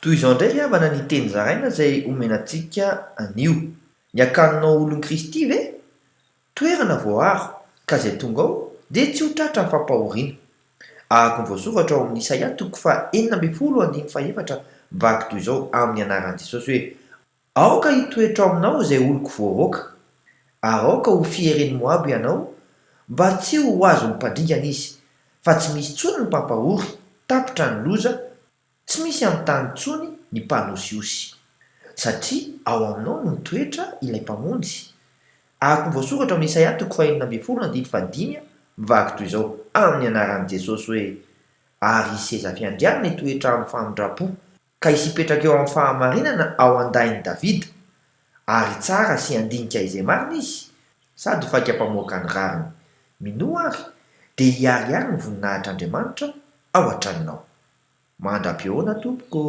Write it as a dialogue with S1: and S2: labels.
S1: toy izao indray avana ny teny zaraina izay omenantsika anio ny akaninao olon kristy ve toerana voaaro ka izay tonga ao dia tsy ho tratra ny fampahoriana ahako ny voasoratra ao amin'ny Isaia toko fa 4:4 mivaky toy izao amin'ny anaran'i Jesosy hoe aoka hitoetra ao aminao izay oloko voaroaka ary aoka ho fieren'ny Moaby ianao mba tsy ho azo ny mpandringana izy fa tsy misy tsony ny mpampahory tapitra ny loza tsy misy amin'ny tany tsony ny mpanosiosy satria ao aminao no mitoetra ilay mpamonjy ahako ny voasoratra amin'ny Isaia toko fa 4:5 mivaky toy izao amin'ny anaran'i Jesosy hoe ary seza fiandrianana hitoetra amin'ny famindrapo ka isipetraka eo amin'ny fahamarinana ao andahin'i Davida ary tsara sy andinika izay marina izy sady fakam-pamoaka ny rariny minoa ary dia hiariary ny voninahitr'Andriamanitra ao an-tranonao. Mandra-pioana tompoko.